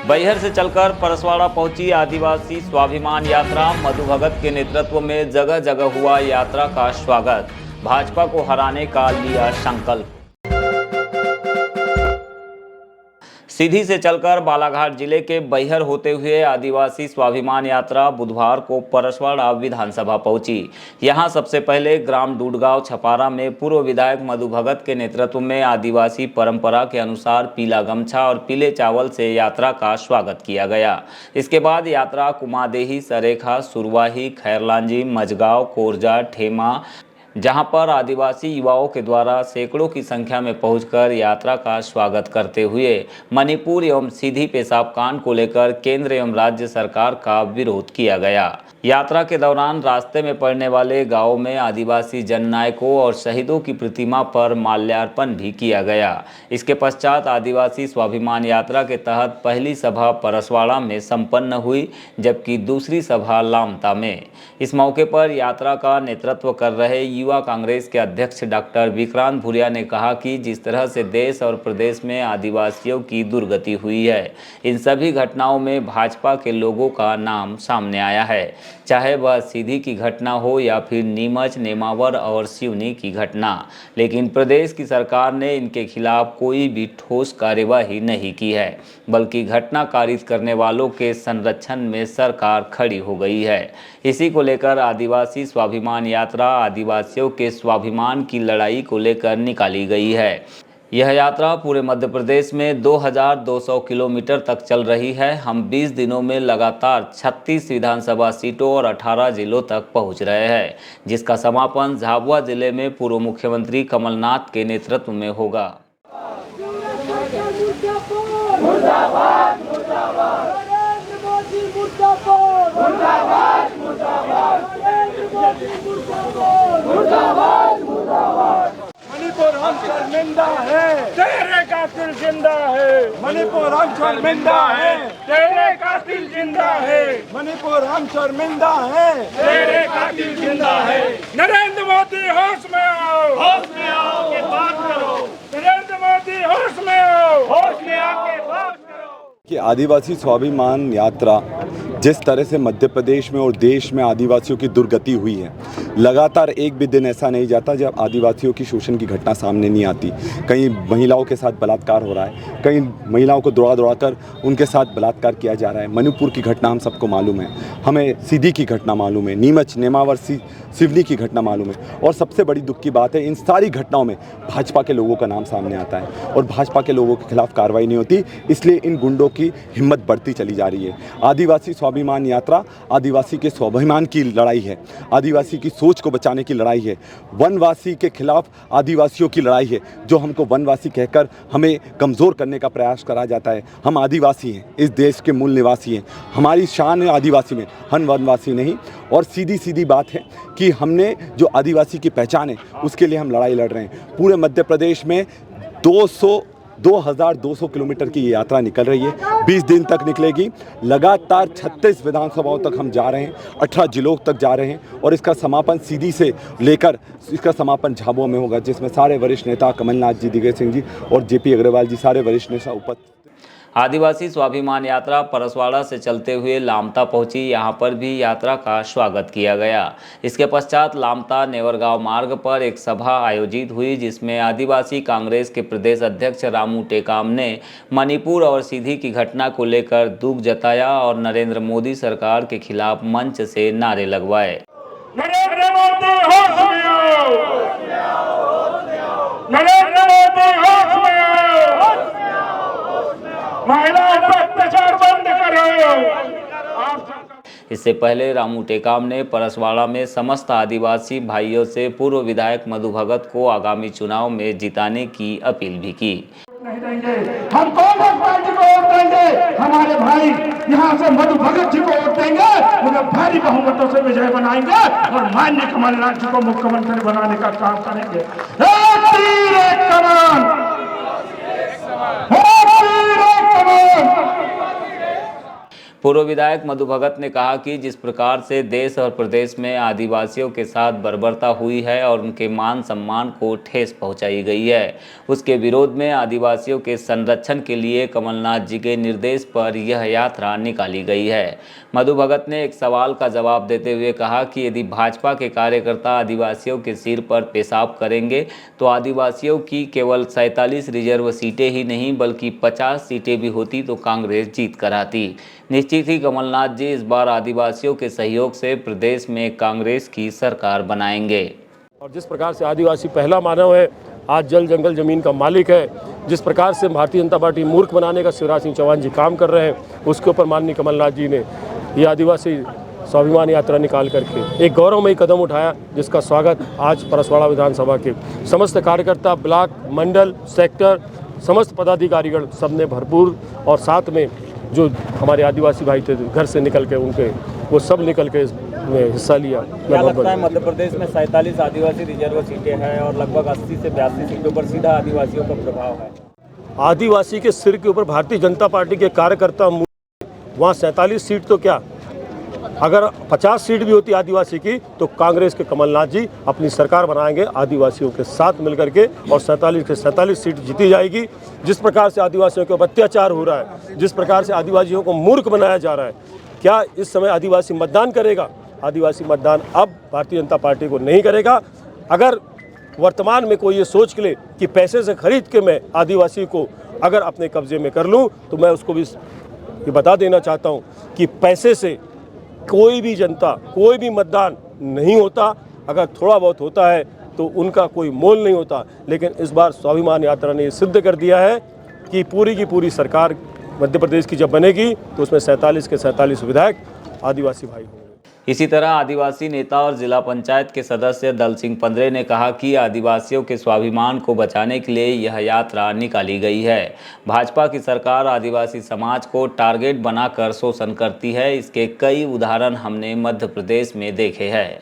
बैहर से चलकर परसवाड़ा पहुंची आदिवासी स्वाभिमान यात्रा। मधु भगत के नेतृत्व में जगह जगह हुआ यात्रा का स्वागत। भाजपा को हराने का लिया संकल्प। सीधी से चलकर बालाघाट जिले के बैहर होते हुए आदिवासी स्वाभिमान यात्रा बुधवार को परसवाड़ा विधानसभा पहुंची। यहां सबसे पहले ग्राम डूडगांव छपारा में पूर्व विधायक मधु भगत के नेतृत्व में आदिवासी परंपरा के अनुसार पीला गमछा और पीले चावल से यात्रा का स्वागत किया गया। इसके बाद यात्रा कुमादेही, सरेखा, सुरवाही, खैरलांजी, मझगांव, कोरजा, ठेमा, जहां पर आदिवासी युवाओं के द्वारा सैकड़ों की संख्या में पहुंचकर यात्रा का स्वागत करते हुए मणिपुर एवं सीधी पेशाब कांड को लेकर केंद्र एवं राज्य सरकार का विरोध किया गया। यात्रा के दौरान रास्ते में पड़ने वाले गांवों में आदिवासी जननायकों और शहीदों की प्रतिमा पर माल्यार्पण भी किया गया। इसके पश्चात आदिवासी स्वाभिमान यात्रा के तहत पहली सभा परसवाड़ा में संपन्न हुई, जबकि दूसरी सभा लामता में। इस मौके पर यात्रा का नेतृत्व कर रहे युवा कांग्रेस के अध्यक्ष डॉक्टर विक्रांत भुरिया ने कहा कि जिस तरह से देश और प्रदेश में आदिवासियों की दुर्गति हुई है, इन सभी घटनाओं में भाजपा के लोगों का नाम सामने आया है, चाहे वह सीधी की घटना हो या फिर नीमच, नेमावर और सिवनी की घटना। लेकिन प्रदेश की सरकार ने इनके खिलाफ कोई भी ठोस कार्यवाही नहीं की है, बल्कि घटना कारित करने वालों के संरक्षण में सरकार खड़ी हो गई है। इसी को लेकर आदिवासी स्वाभिमान यात्रा आदिवासियों के स्वाभिमान की लड़ाई को लेकर निकाली गई है। यह यात्रा पूरे मध्य प्रदेश में 2200 किलोमीटर तक चल रही है। हम 20 दिनों में लगातार 36 विधानसभा सीटों और 18 जिलों तक पहुंच रहे हैं, जिसका समापन झाबुआ जिले में पूर्व मुख्यमंत्री कमलनाथ के नेतृत्व में होगा। मणिपुर हम शर्मिंदा है, तेरे कातिल जिंदा है। मणिपुर हम शर्मिंदा है, तेरे कातिल जिंदा है। मणिपुर हम शर्मिंदा है, तेरे कातिल जिंदा है। नरेंद्र मोदी होश में आओ, होश में आओ के बात करो। नरेंद्र मोदी होश में आओ, होश में आके बात करो। कि आदिवासी स्वाभिमान यात्रा जिस तरह से मध्य प्रदेश में और देश में आदिवासियों की दुर्गति हुई है, लगातार एक भी दिन ऐसा नहीं जाता जब आदिवासियों की शोषण की घटना सामने नहीं आती। कहीं महिलाओं के साथ बलात्कार हो रहा है, कहीं महिलाओं को दौड़ा कर उनके साथ बलात्कार किया जा रहा है। मणिपुर की घटना हम सबको मालूम है, हमें सीधी की घटना मालूम है, नीमच, नेमावर, सिवनी की घटना मालूम है। और सबसे बड़ी दुख की बात है, इन सारी घटनाओं में भाजपा के लोगों का नाम सामने आता है और भाजपा के लोगों के खिलाफ कार्रवाई नहीं होती, इसलिए इन गुंडों की हिम्मत बढ़ती चली जा रही है। आदिवासी स्वाभिमान यात्रा आदिवासी के स्वाभिमान की लड़ाई है, आदिवासी की सोच को बचाने की लड़ाई है, वनवासी के खिलाफ आदिवासियों की लड़ाई है। जो हमको वनवासी कहकर हमें कमज़ोर करने का प्रयास करा जाता है, हम आदिवासी हैं, इस देश के मूल निवासी हैं, हमारी शान है आदिवासी में, हम वनवासी नहीं। और सीधी बात है कि हमने जो आदिवासी की पहचान है उसके लिए हम लड़ाई लड़ रहे हैं। पूरे मध्य प्रदेश में 2200 किलोमीटर की ये यात्रा निकल रही है, 20 दिन तक निकलेगी। लगातार 36 विधानसभाओं तक हम जा रहे हैं, 18 जिलों तक जा रहे हैं और इसका समापन सीधी से लेकर इसका समापन झाबुआ में होगा, जिसमें सारे वरिष्ठ नेता कमलनाथ जी, दिग्विजय सिंह जी और जेपी अग्रवाल जी, सारे वरिष्ठ नेता उपस्थित। आदिवासी स्वाभिमान यात्रा परसवाड़ा से चलते हुए लामता पहुंची। यहां पर भी यात्रा का स्वागत किया गया। इसके पश्चात लामता नेवरगांव मार्ग पर एक सभा आयोजित हुई, जिसमें आदिवासी कांग्रेस के प्रदेश अध्यक्ष रामू टेकाम ने मणिपुर और सीधी की घटना को लेकर दुख जताया और नरेंद्र मोदी सरकार के खिलाफ मंच से नारे लगवाए। नरेंद्र मोदी होश में आओ, नरेंद्र मोदी होश में आओ, महिलाओं पर अत्याचार बंद करो। इससे पहले रामू टेकाम ने परसवाड़ा में समस्त आदिवासी भाइयों से पूर्व विधायक मधु भगत को आगामी चुनाव में जिताने की अपील भी की। नहीं देंगे, हम कांग्रेस पार्टी को वोट देंगे, हमारे भाई यहाँ से मधु भगत जी को वोट देंगे, उन्हें भारी बहुमतों से विजय बनाएंगे और माननीय कमलनाथ जी को मुख्यमंत्री बनाने का काम करेंगे। एक तीर एक कमान, पूर्व विधायक मधु भगत ने कहा कि जिस प्रकार से देश और प्रदेश में आदिवासियों के साथ बर्बरता हुई है और उनके मान सम्मान को ठेस पहुंचाई गई है, उसके विरोध में आदिवासियों के संरक्षण के लिए कमलनाथ जी के निर्देश पर यह यात्रा निकाली गई है। मधु भगत ने एक सवाल का जवाब देते हुए कहा कि यदि भाजपा के कार्यकर्ता आदिवासियों के सिर पर पेशाब करेंगे तो आदिवासियों की केवल 47 रिजर्व सीटें ही नहीं बल्कि 50 सीटें भी होती तो कांग्रेस जीत कर आती। निश्चित ही कमलनाथ जी इस बार आदिवासियों के सहयोग से प्रदेश में कांग्रेस की सरकार बनाएंगे। और जिस प्रकार से आदिवासी पहला मानव है, आज जल जंगल जमीन का मालिक है, जिस प्रकार से भारतीय जनता पार्टी मूर्ख बनाने का शिवराज सिंह चौहान जी काम कर रहे हैं, उसके ऊपर माननीय कमलनाथ जी ने ये आदिवासी स्वाभिमान यात्रा निकाल करके एक गौरवमयी कदम उठाया, जिसका स्वागत आज परसवाड़ा विधानसभा के समस्त कार्यकर्ता, ब्लॉक, मंडल, सेक्टर, समस्त पदाधिकारीगण सबने भरपूर, और साथ में जो हमारे आदिवासी भाई थे घर से निकल के उनके वो सब निकल के इसमें हिस्सा लिया। क्या लगता है मध्य प्रदेश में 47 आदिवासी रिजर्व सीटें हैं और लगभग 80 से 82 सीटों पर सीधा आदिवासियों का प्रभाव है। आदिवासी के सिर के ऊपर भारतीय जनता पार्टी के कार्यकर्ता, वहाँ 47 सीट तो क्या, अगर 50 सीट भी होती आदिवासी की तो कांग्रेस के कमलनाथ जी अपनी सरकार बनाएंगे आदिवासियों के साथ मिलकर के, और 47 के 47 सीट जीती जाएगी। जिस प्रकार से आदिवासियों के ऊपर अत्याचार हो रहा है, जिस प्रकार से आदिवासियों को मूर्ख बनाया जा रहा है, क्या इस समय आदिवासी मतदान करेगा? आदिवासी मतदान अब भारतीय जनता पार्टी को नहीं करेगा। अगर वर्तमान में कोई ये सोच ले कि पैसे से खरीद के मैं आदिवासी को अगर अपने कब्जे में कर लूँ, तो मैं उसको भी ये बता देना चाहता हूँ कि पैसे से कोई भी जनता, कोई भी मतदान नहीं होता। अगर थोड़ा बहुत होता है तो उनका कोई मोल नहीं होता। लेकिन इस बार स्वाभिमान यात्रा ने ये सिद्ध कर दिया है कि पूरी की पूरी सरकार मध्य प्रदेश की जब बनेगी तो उसमें 47 के 47 विधायक आदिवासी भाई होंगे। इसी तरह आदिवासी नेता और जिला पंचायत के सदस्य दल सिंह पंद्रे ने कहा कि आदिवासियों के स्वाभिमान को बचाने के लिए यह यात्रा निकाली गई है। भाजपा की सरकार आदिवासी समाज को टारगेट बनाकर शोषण करती है। इसके कई उदाहरण हमने मध्य प्रदेश में देखे हैं।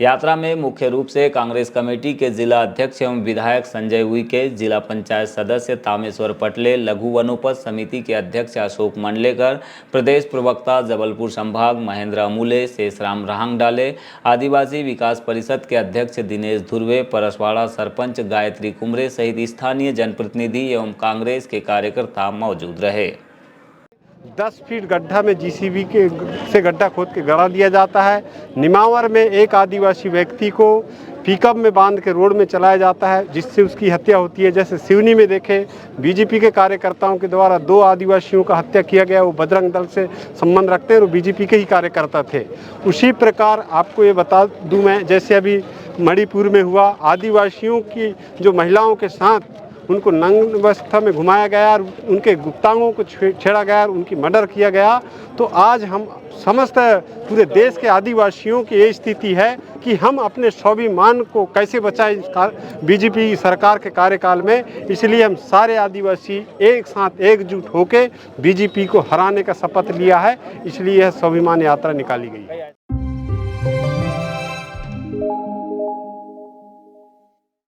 यात्रा में मुख्य रूप से कांग्रेस कमेटी के जिला अध्यक्ष एवं विधायक संजय उइके, जिला पंचायत सदस्य तामेश्वर पटले, लघु वनोपज समिति के अध्यक्ष अशोक मंडलेकर, प्रदेश प्रवक्ता जबलपुर संभाग महेंद्र अमूले, शेषराम राहंगडाले, आदिवासी विकास परिषद के अध्यक्ष दिनेश धुर्वे, परसवाड़ा सरपंच गायत्री कुमरे सहित स्थानीय जनप्रतिनिधि एवं कांग्रेस के कार्यकर्ता मौजूद रहे। 10 फीट गड्ढा में जीसीबी के से गड्ढा खोद के गड़ा दिया जाता है। निमावर में एक आदिवासी व्यक्ति को पिकअप में बांध के रोड में चलाया जाता है, जिससे उसकी हत्या होती है। जैसे सिवनी में देखें, बीजेपी के कार्यकर्ताओं के द्वारा 2 आदिवासियों का हत्या किया गया। वो बजरंग दल से संबंध रखते हैं और बीजेपी के ही कार्यकर्ता थे। उसी प्रकार आपको ये बता दूं मैं, जैसे अभी मणिपुर में हुआ, आदिवासियों की जो महिलाओं के साथ उनको नग्न अवस्था में घुमाया गया और उनके गुप्तांगों को छेड़ा गया और उनकी मर्डर किया गया। तो आज हम समस्त पूरे देश के आदिवासियों की ये स्थिति है कि हम अपने स्वाभिमान को कैसे बचाएं बीजेपी सरकार के कार्यकाल में। इसलिए हम सारे आदिवासी एक साथ एकजुट होकर बीजेपी को हराने का शपथ लिया है। इसलिए यह स्वाभिमान यात्रा निकाली गई।